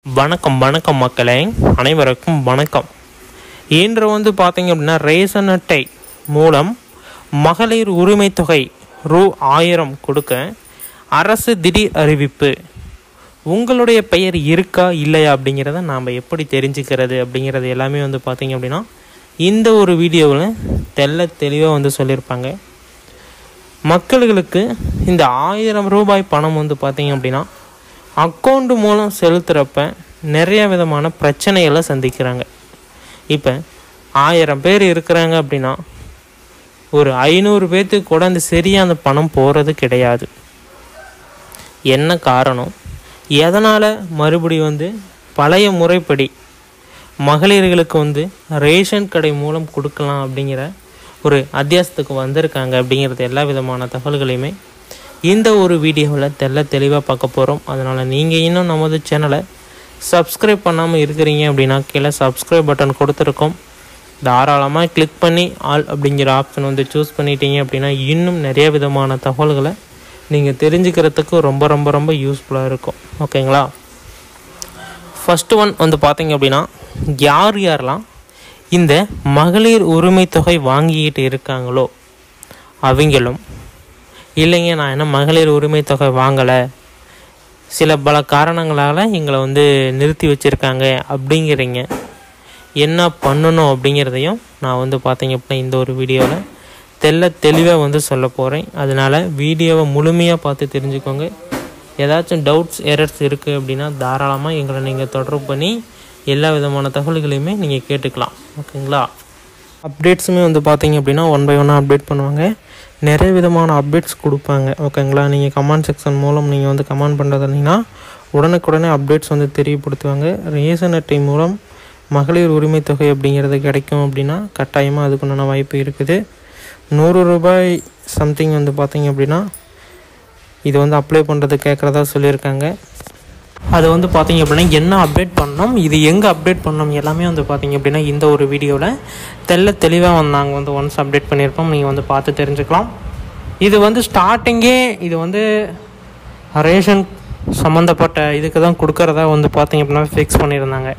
வணக்கம் வணக்கம் மக்களே, அனைவருக்கும் வணக்கம். இன்று பார்த்தீங்க அப்படின்னா ரேஷன் அட்டை மூலம் மகளிர் உரிமை தொகை ரூ.1000 கொடுக்க அரசு திடீர் அறிவிப்பு. உங்களுடைய பெயர் இருக்கா இல்லையா அப்படிங்கிறத நாம் எப்படி தெரிஞ்சுக்கிறது அப்படிங்கிறது எல்லாமே பார்த்தீங்க அப்படின்னா இந்த ஒரு வீடியோவில் தெளிவாக சொல்லியிருப்பாங்க. மக்களுக்கு இந்த 1000 ரூபாய் பணம் பார்த்தீங்க அப்படின்னா அக்கௌண்ட் மூலம் செலுத்துகிறப்ப நிறைய விதமான பிரச்சனைகளை சந்திக்கிறாங்க. இப்போ 1000 பேர் இருக்கிறாங்க அப்படின்னா ஒரு 500 பேர்த்துக்கு கூட அந்த சரியாக அந்த பணம் போகிறது கிடையாது. என்ன காரணம், எதனால் மறுபடியும் பழைய முறைப்படி மகளிர்களுக்கு ரேஷன் கடை மூலம் கொடுக்கலாம் அப்படிங்கிற ஒரு அத்தியாசத்துக்கு வந்திருக்காங்க அப்படிங்கிறது எல்லா விதமான தகவல்களையுமே இந்த ஒரு வீடியோவில் தெளிவாக பார்க்க போகிறோம். அதனால் நீங்கள் இன்னும் நமது சேனலை சப்ஸ்கிரைப் பண்ணாமல் இருக்கிறீங்க அப்படின்னா கீழே சப்ஸ்கிரைப் பட்டன் கொடுத்துருக்கோம். தாராளமாக கிளிக் பண்ணி ஆல் அப்படிங்கிற ஆப்ஷன் சூஸ் பண்ணிட்டீங்க அப்படின்னா இன்னும் நிறைய விதமான தகவல்களை நீங்கள் தெரிஞ்சுக்கிறதுக்கு ரொம்ப ரொம்ப ரொம்ப யூஸ்ஃபுல்லாக இருக்கும். ஓகேங்களா? ஃபஸ்ட்டு ஒன் பார்த்தீங்க அப்படின்னா யாரெல்லாம் இந்த மகளிர் உரிமை தொகை வாங்கிக்கிட்டு இருக்காங்களோ அவங்களும், இல்லைங்க நான் என்ன மகளிர் உரிமை தொகை வாங்கலை, சில பல காரணங்களால் எங்களை நிறுத்தி வச்சுருக்காங்க அப்படிங்கிறீங்க, என்ன பண்ணணும் அப்படிங்கிறதையும் நான் பார்த்தீங்க அப்படின்னா இந்த ஒரு வீடியோவில் தெளிவாக சொல்ல போகிறேன். அதனால் வீடியோவை முழுமையாக பார்த்து தெரிஞ்சுக்கோங்க. ஏதாச்சும் டவுட்ஸ் எரர்ஸ் இருக்குது அப்படின்னா தாராளமாக எங்களை நீங்கள் தொடர்பு பண்ணி எல்லா விதமான தகவல்களையுமே நீங்கள் கேட்டுக்கலாம். ஓகேங்களா? அப்டேட்ஸுமே பார்த்தீங்க அப்படின்னா 1 by 1 அப்டேட் பண்ணுவாங்க. நிறைய விதமான அப்டேட்ஸ் கொடுப்பாங்க. ஓகேங்களா? நீங்கள் கமெண்ட் செக்ஷன் மூலம் நீங்கள் கமெண்ட் பண்ணுறது இல்லைன்னா உடனுக்குடனே அப்டேட்ஸ் தெரியப்படுத்துவாங்க. ரேஷன் அட்டை மூலம் மகளிர் உரிமை தொகை அப்படிங்கிறது கிடைக்கும் அப்படின்னா கட்டாயமாக அதுக்குண்டான வாய்ப்பு இருக்குது. 100 ரூபாய் சம்திங் பார்த்தீங்க அப்படின்னா இது அப்ளை பண்ணுறது கேட்குறதா சொல்லியிருக்காங்க. அது பார்த்தீங்க அப்படின்னா என்ன அப்டேட் பண்ணணும், இது எங்கே அப்டேட் பண்ணணும் எல்லாமே பார்த்தீங்க அப்படின்னா இந்த ஒரு வீடியோவில் தெளிவாக நாங்கள் ஒன்ஸ் அப்டேட் பண்ணியிருப்போம். நீங்கள் பார்த்து தெரிஞ்சுக்கலாம். இது ஸ்டார்டிங்கே இது ரேஷன் சம்மந்தப்பட்ட இதுக்கு தான் கொடுக்குறதா பார்த்தீங்க அப்படின்னா ஃபிக்ஸ் பண்ணியிருந்தாங்க.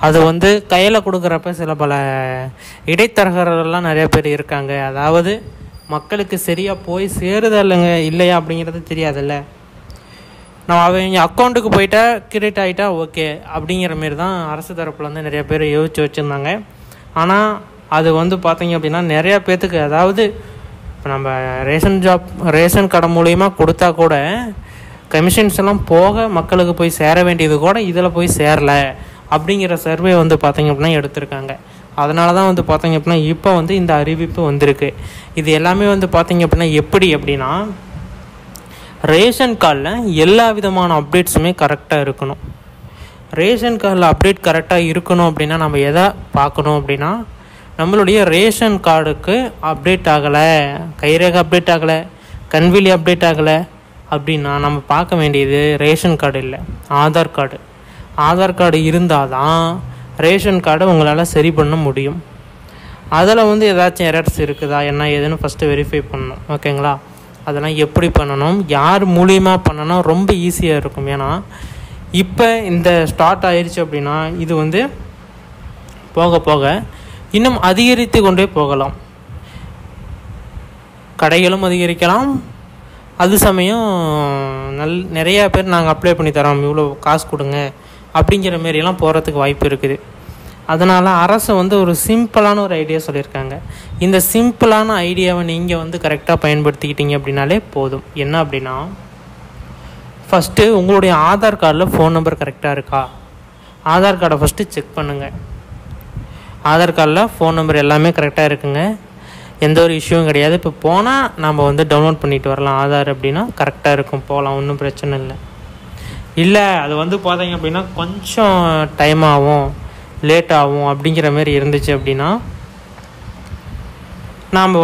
அது கையில் கொடுக்குறப்ப சில பல இடைத்தரகர்கள்லாம் நிறைய பேர் இருக்காங்க. அதாவது மக்களுக்கு சரியாக போய் சேருதல்லைங்க இல்லையா அப்படிங்கிறது தெரியாதுல்ல. நம்ம அவங்க அக்கௌண்ட்டுக்கு போயிட்டா கிரெடிட் ஆகிட்டா ஓகே அப்படிங்கிற மாரி தான் அரசு தரப்பில் நிறைய பேர் யோசிச்சு வச்சுருந்தாங்க. ஆனால் அது பார்த்தீங்க அப்படின்னா நிறையா பேர்த்துக்கு, அதாவது இப்போ நம்ம ரேஷன் கடை மூலிமா கொடுத்தா கூட கமிஷன்ஸ் எல்லாம் போக மக்களுக்கு போய் சேர வேண்டியது கூட இதில் போய் சேரலை அப்படிங்கிற சர்வே பார்த்தீங்க அப்படின்னா எடுத்திருக்காங்க. அதனால தான் பார்த்தீங்க அப்படின்னா இப்போ இந்த அறிவிப்பு வந்திருக்கு. இது எல்லாமே பார்த்தீங்க அப்படின்னா எப்படி அப்படின்னா ரேஷன் கார்டில் எல்லா விதமான அப்டேட்ஸுமே கரெக்டாக இருக்கணும். ரேஷன் கார்டில் அப்டேட் கரெக்டாக இருக்கணும் அப்படின்னா நம்ம எதை பார்க்கணும் அப்படின்னா நம்மளுடைய ரேஷன் கார்டுக்கு அப்டேட் ஆகலை, கைரேகை அப்டேட் ஆகலை, கன்வெளி அப்டேட் ஆகலை அப்படின்னா நம்ம பார்க்க வேண்டியது ரேஷன் கார்டு இல்லை, ஆதார் கார்டு. ஆதார் கார்டு இருந்தால் தான் ரேஷன் கார்டை உங்களால் சரி பண்ண முடியும். அதில் ஏதாச்சும் எரர்ஸ் இருக்குதா என்ன ஏதுன்னு ஃபஸ்ட்டு வெரிஃபை பண்ணணும். ஓகேங்களா? அதெல்லாம் எப்படி பண்ணணும், யார் மூலியமாக பண்ணணும், ரொம்ப ஈஸியாக இருக்கும். ஏன்னா இப்போ இந்த ஸ்டார்ட் ஆயிடுச்சு அப்படின்னா இது போக போக இன்னும் அதிகரித்து கொண்டே போகலாம். கடைகளும் அதிகரிக்கலாம். அது சமயம் நிறையா பேர் நாங்கள் அப்ளை பண்ணி தரோம், இவ்வளோ காசு கொடுங்க அப்படிங்கிற மாரியெல்லாம் போகிறதுக்கு வாய்ப்பு இருக்குது. அதனால் அரசு ஒரு சிம்பிளான ஒரு ஐடியா சொல்லியிருக்காங்க. இந்த சிம்பிளான ஐடியாவை நீங்கள் கரெக்டாக பயன்படுத்திக்கிட்டீங்க அப்படின்னாலே போதும். என்ன அப்படின்னா ஃபஸ்ட்டு உங்களுடைய ஆதார் கார்டில் ஃபோன் நம்பர் கரெக்டாக இருக்கா, ஆதார் கார்டை ஃபஸ்ட்டு செக் பண்ணுங்கள். ஆதார் கார்டில் ஃபோன் நம்பர் எல்லாமே கரெக்டாக இருக்குங்க, எந்த ஒரு இஷ்யூவும் கிடையாது. இப்போ போனால் நம்ம டவுன்லோட் பண்ணிட்டு வரலாம். ஆதார் அப்படின்னா கரெக்டாக இருக்கும், போகலாம், ஒன்றும் பிரச்சனை இல்லை. இல்லை அது பார்த்தீங்க அப்படின்னா கொஞ்சம் டைம் ஆகும், லேட் ஆகும் அப்படிங்கிற மாதிரி இருந்துச்சு அப்படின்னா நாம்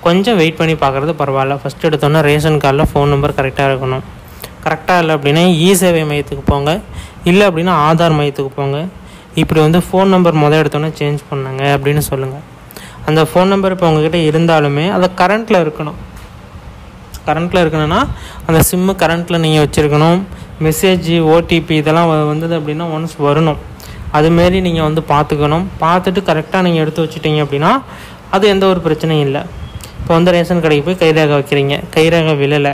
கொஞ்சம் வெயிட் பண்ணி பார்க்குறது பரவாயில்ல. ஃபஸ்ட்டு எடுத்தோன்னா ரேஷன் கார்டில் ஃபோன் நம்பர் கரெக்டாக இருக்கணும். கரெக்டாக இல்லை அப்படின்னா இ-சேவை மையத்துக்கு போங்க, இல்லை அப்படின்னா ஆதார் மையத்துக்கு போங்க. இப்படி ஃபோன் நம்பர் எடுத்தோன்னே சேஞ்ச் பண்ணுங்க அப்படின்னு சொல்லுங்கள். அந்த ஃபோன் நம்பர் இப்போ உங்ககிட்ட இருந்தாலுமே அதை கரண்ட்டில் இருக்கணும். கரண்ட்டில் இருக்கணும்னா அந்த சிம்மு கரண்ட்டில் நீங்கள் வச்சுருக்கணும். மெசேஜ் ஓடிபி இதெல்லாம் வந்தது அப்படின்னா ஒன்ஸ் வரணும். அதுமாரி நீங்கள் வந்து பார்த்துக்கணும். பார்த்துட்டு கரெக்டாக நீங்கள் எடுத்து வச்சுட்டீங்க அப்படின்னா அது எந்த ஒரு பிரச்சனையும் இல்லை. இப்போ வந்து ரேஷன் கடைக்கு போய் கைரேகை வைக்கிறீங்க, கைரேகை விழலை,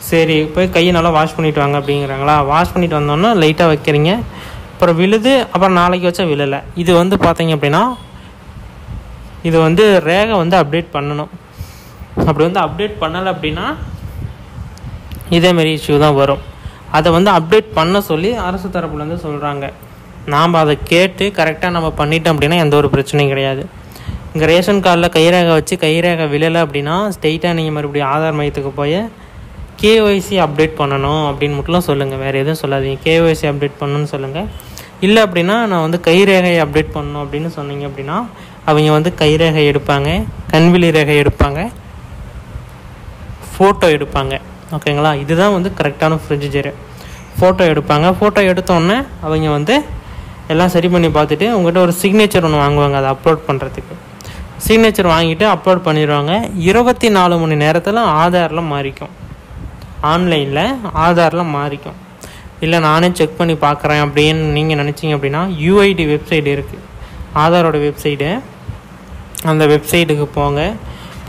சரி போய் கையை நல்லா வாஷ் பண்ணிவிட்டு வாங்க அப்படிங்கிறாங்களா, வாஷ் பண்ணிவிட்டு வந்தோன்னா லைட்டாக வைக்கிறீங்க, அப்புறம் விழுது, அப்புறம் நாளைக்கு வச்சா விழலை. இது வந்து பார்த்தீங்க அப்படின்னா இது வந்து ரேகை வந்து அப்டேட் பண்ணணும். அப்படி வந்து அப்டேட் பண்ணலை அப்படின்னா இதேமாரி இஷ்யூ தான் வரும். அதை வந்து அப்டேட் பண்ண சொல்லி அரசு தரப்புலேருந்து சொல்கிறாங்க. நாம் அதை கேட்டு கரெக்டாக நம்ம பண்ணிட்டோம் அப்படின்னா எந்த ஒரு பிரச்சனையும் கிடையாது. இங்கே ரேஷன் கார்டில் கைரேகை வச்சு கைரேகை விழலை அப்படின்னா ஸ்ட்ரெயிட்டாக நீங்கள் மறுபடியும் ஆதார் மையத்துக்கு போய் கேஒய்சி அப்டேட் பண்ணணும் அப்படின்னு மட்டும் சொல்லுங்கள். வேறு எதுவும் சொல்லாதீங்க. கேஒய்சி அப்டேட் பண்ணணும்னு சொல்லுங்கள். இல்லை அப்படின்னா நான் வந்து கைரேகையை அப்டேட் பண்ணணும் அப்படின்னு சொன்னீங்க அப்படின்னா அவங்க வந்து கைரேகை எடுப்பாங்க, கண்விழி ரேகை எடுப்பாங்க, ஃபோட்டோ எடுப்பாங்க. ஓகேங்களா, இதுதான் வந்து கரெக்டான ப்ரொசீஜரு. ஃபோட்டோ எடுப்பாங்க. ஃபோட்டோ எடுத்தோடனே அவங்க வந்து எல்லாம் சரி பண்ணி பார்த்துட்டு உங்கள்கிட்ட ஒரு சிக்னேச்சர் ஒன்று வாங்குவாங்க. அதை அப்லோட் பண்ணுறதுக்கு சிக்னேச்சர் வாங்கிட்டு அப்லோட் பண்ணிடுவாங்க. 24 மணி நேரத்தில் ஆதாரில் மாறிக்கும். ஆன்லைனில் ஆதாரில் மாறிக்கும். இல்லை நானே செக் பண்ணி பார்க்குறேன் அப்படின்னு நீங்கள் நினச்சிங்க அப்படின்னா யூஐடி வெப்சைட் இருக்குது, ஆதாரோட வெப்சைட்டு. அந்த வெப்சைட்டுக்கு போங்க.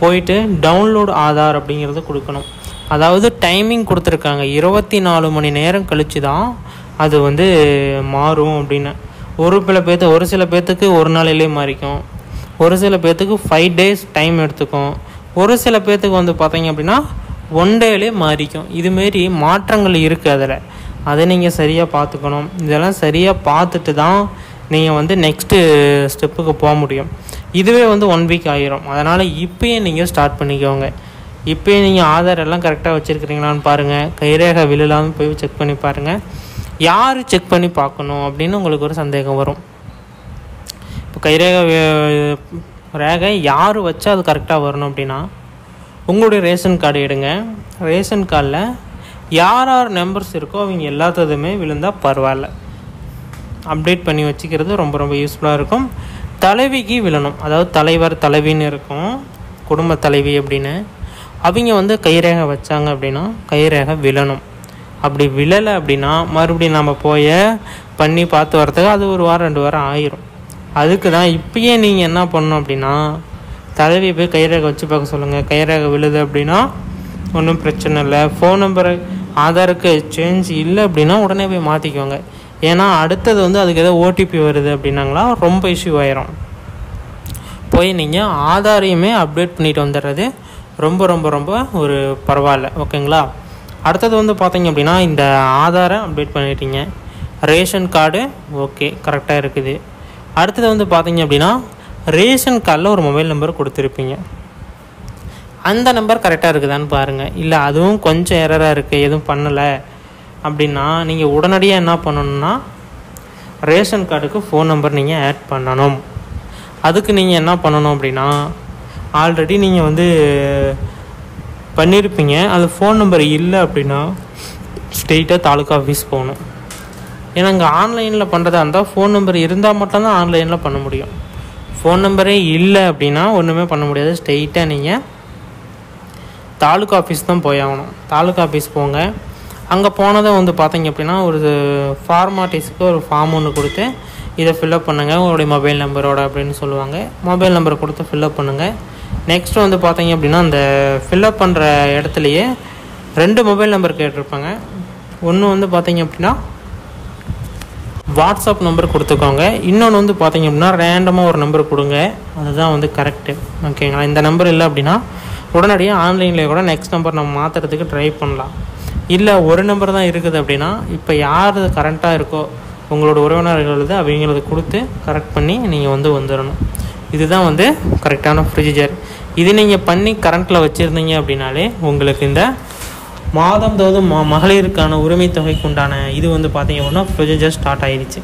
போயிட்டு டவுன்லோட் ஆதார் அப்படிங்கிறத கொடுக்கணும். அதாவது டைமிங் கொடுத்துருக்காங்க, 24 மணி நேரம் கழித்து தான் அது வந்து மாறும் அப்படின்னு. ஒரு சில பேர்த்துக்கு ஒரு நாளிலே மாறிக்கும், ஒரு சில பேர்த்துக்கு 5 days டைம் எடுத்துக்கும், ஒரு சில பேர்த்துக்கு வந்து பார்த்தீங்க அப்படின்னா 1 dayலே மாறிக்கும். இதுமாரி மாற்றங்கள் இருக்குது. அதை நீங்கள் சரியாக பார்த்துக்கணும். இதெல்லாம் சரியாக பார்த்துட்டு தான் நீங்கள் வந்து நெக்ஸ்ட்டு ஸ்டெப்புக்கு போக முடியும். இதுவே வந்து 1 week ஆகிரும். அதனால் இப்போயே நீங்கள் ஸ்டார்ட் பண்ணிக்கோங்க. இப்போயே நீங்கள் ஆதார் எல்லாம் கரெக்டாக வச்சுருக்கிறீங்களான்னு பாருங்கள். கைரேகை விழலான்னு போய் செக் பண்ணி பாருங்கள். யார் செக் பண்ணி பார்க்கணும் அப்படின்னு உங்களுக்கு ஒரு சந்தேகம் வரும். இப்போ ரேகை யார் வச்சா அது கரெக்டாக வரணும் அப்படின்னா உங்களுடைய ரேஷன் கார்டு எடுங்க. ரேஷன் கார்டில் யார் நம்பர்ஸ் இருக்கோ அவங்க எல்லாத்ததுமே விழுந்தால் பரவாயில்ல. அப்டேட் பண்ணி வச்சுக்கிறது ரொம்ப ரொம்ப யூஸ்ஃபுல்லாக இருக்கும். தலைவிக்கு விழணும். அதாவது தலைவர் தலைவின்னு இருக்கும், குடும்ப தலைவி அப்படின்னு. அவங்க வந்து கைரேகை வச்சாங்க அப்படின்னா கைரேகை விழணும். அப்படி விழலை அப்படின்னா மறுபடியும் நம்ம போய் பண்ணி பார்த்து வரதுக்கு அது 1 வாரம் 2 வாரம் ஆயிரும். அதுக்கு தான் இப்பயே நீங்கள் என்ன பண்ணணும் அப்படின்னா தலைவி போய் கைரேகை வச்சு பார்க்க சொல்லுங்கள். கைரேகை விழுது அப்படின்னா ஒன்றும் பிரச்சனை இல்லை. ஃபோன் நம்பரு ஆதாருக்கு சேஞ்ச் இல்லை அப்படின்னா உடனே போய் மாற்றிக்கோங்க. ஏன்னா அடுத்தது வந்து அதுக்கு ஏதோ ஓடிபி வருது அப்படின்னாங்களா ரொம்ப இஷ்யூ ஆயிரும். போய் நீங்கள் ஆதாரையுமே அப்டேட் பண்ணிட்டு வந்துடுறது ரொம்ப ரொம்ப ரொம்ப ஒரு பரவாயில்ல. ஓகேங்களா, அடுத்தது வந்து பார்த்தீங்க அப்படின்னா இந்த ஆதாரை அப்டேட் பண்ணிட்டீங்க, ரேஷன் கார்டு ஓகே கரெக்டாக இருக்குது. அடுத்தது வந்து பார்த்தீங்க அப்படின்னா ரேஷன் கார்டில் ஒரு மொபைல் நம்பர் கொடுத்துருப்பீங்க. அந்த நம்பர் கரெக்டாக இருக்குதான்னு பாருங்கள். இல்லை அதுவும் கொஞ்சம் எரராக இருக்குது, எதுவும் பண்ணலை அப்படின்னா நீங்கள் உடனடியாக என்ன பண்ணணும்னா ரேஷன் கார்டுக்கு ஃபோன் நம்பர் நீங்கள் ஆட் பண்ணணும். அதுக்கு நீங்கள் என்ன பண்ணணும் அப்படின்னா ஆல்ரெடி நீங்கள் வந்து பண்ணியிருப்பீங்க, அது ஃபோன் நம்பர் இல்லை அப்படின்னா ஸ்ட்ரெயிட்டாக தாலுக்கா ஆஃபீஸ் போகணும். ஏன்னா இங்கே ஆன்லைனில் பண்ணுறதா இருந்தால் ஃபோன் நம்பர் இருந்தால் மட்டும்தான் ஆன்லைனில் பண்ண முடியும். ஃபோன் நம்பரே இல்லை அப்படின்னா ஒன்றுமே பண்ண முடியாது. ஸ்ட்ரெயிட்டாக நீங்கள் தாலுக்கா ஆஃபீஸ் தான் போய் ஆகணும். தாலுக்கா ஆஃபீஸ் போங்க. அங்கே போனதை வந்து பார்த்தீங்க அப்படின்னா ஒரு ஃபார்மாலிட்டிஸ்க்கு ஒரு ஃபார்ம் ஒன்று கொடுத்து இதை ஃபில்அப் பண்ணுங்கள் உங்களுடைய மொபைல் நம்பரோட அப்படின்னு சொல்லுவாங்க. மொபைல் நம்பரை கொடுத்து ஃபில்அப் பண்ணுங்கள். நெக்ஸ்ட்டு வந்து பார்த்தீங்க அப்படின்னா அந்த ஃபில்அப் பண்ணுற இடத்துலையே 2 மொபைல் நம்பர் கேட்டிருப்பாங்க. ஒன்று வந்து பார்த்தீங்க அப்படின்னா வாட்ஸ்அப் நம்பர் கொடுத்துக்கோங்க. இன்னொன்று வந்து பார்த்தீங்க அப்படின்னா ரேண்டமாக ஒரு நம்பர் கொடுங்க. அதுதான் வந்து கரெக்டு. ஓகேங்களா, இந்த நம்பர் இல்லை அப்படின்னா உடனடியாக ஆன்லைனில் கூட நெக்ஸ்ட் நம்பர் நம்ம மாற்றுறதுக்கு ட்ரை பண்ணலாம். இல்லை ஒரு நம்பர் தான் இருக்குது அப்படின்னா இப்போ யார் கரெக்டாக இருக்கோ உங்களோட உறவினர்களது அவங்களது கொடுத்து கரெக்ட் பண்ணி நீங்கள் வந்து வந்துடணும். இதுதான் வந்து கரெக்டான ப்ரொசீஜர். இது நீங்கள் பண்ணி கரண்ட்டில் வச்சுருந்தீங்க அப்படின்னாலே உங்களுக்கு இந்த மாதந்தோறும் மகளிருக்கான உரிமை தொகைக்கு உண்டான இது வந்து பார்த்தீங்க அப்படின்னா ப்ரொசீஜர் ஸ்டார்ட் ஆகிடுச்சு.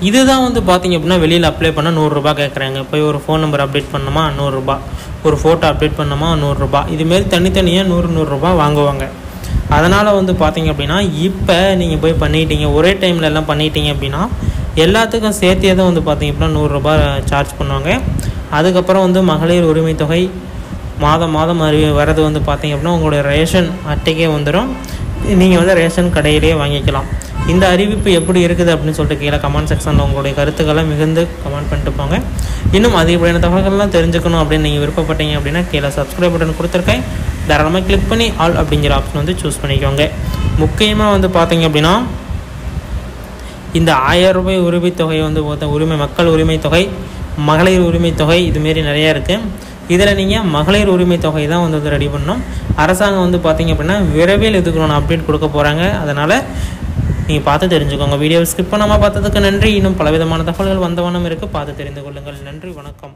இதுதான் வந்து பார்த்தீங்க அப்படின்னா வெளியில் அப்ளை பண்ணால் 100 ரூபா கேட்குறாங்க. போய் ஒரு ஃபோன் நம்பர் அப்டேட் பண்ணணுமா 100 ரூபா, ஒரு ஃபோட்டோ அப்டேட் பண்ணணுமா 100 ரூபா, இதுமாரி தனித்தனியாக 100 ரூபா வாங்குவாங்க. அதனால் வந்து பார்த்தீங்க அப்படின்னா இப்போ நீங்கள் போய் பண்ணிட்டீங்க, ஒரே டைமில் எல்லாம் பண்ணிட்டீங்க அப்படின்னா எல்லாத்துக்கும் சேர்த்தே தான் வந்து பார்த்தீங்க அப்படின்னா 100 ரூபா சார்ஜ் பண்ணுவாங்க. அதுக்கப்புறம் வந்து மகளிர் உரிமை தொகை மாதம் வரது வந்து பார்த்தீங்க அப்படின்னா உங்களுடைய ரேஷன் அட்டைக்கே வந்துடும். நீங்கள் வந்து ரேஷன் கடையிலேயே வாங்கிக்கலாம். இந்த அறிவிப்பு எப்படி இருக்குது அப்படின்னு சொல்லிட்டு கீழே கமெண்ட் செக்ஷனில் உங்களுடைய கருத்துக்களை மிகுந்து கமெண்ட் பண்ணிட்டு போங்க. இன்னும் அதிகப்படியான தகவல்கள்லாம் தெரிஞ்சுக்கணும் அப்படின்னு நீங்கள் விருப்பப்பட்டீங்க அப்படின்னா கீழே சப்ஸ்கிரைப் பட்டன் கொடுத்துருக்கேன், தாராளமாக கிளிக் பண்ணி ஆல் அப்படிங்கிற ஆப்ஷன் வந்து சூஸ் பண்ணிக்கோங்க. முக்கியமாக வந்து பார்த்தீங்க அப்படின்னா இந்த 1000 ரூபாய் உரிமைத்தொகை வந்து மக்கள் உரிமை தொகை, மகளிர் உரிமை தொகை, இதுமாரி நிறையா இருக்குது. இதில் நீங்கள் மகளிர் உரிமை தொகை தான் வந்து ரெடி பண்ணணும். அரசாங்கம் வந்து பார்த்தீங்க அப்படின்னா விரைவில் இதுக்கு நான் அப்டேட் கொடுக்க போகிறாங்க. அதனால் நீங்கள் பார்த்து தெரிஞ்சுக்கோங்க. வீடியோவை ஸ்கிப் பண்ணாமல் பார்த்ததுக்கு நன்றி. இன்னும் பலவிதமான தகவல்கள் வந்தவண்ணம் இருக்குது, பார்த்து தெரிந்து கொள்ளுங்கள். நன்றி, வணக்கம்.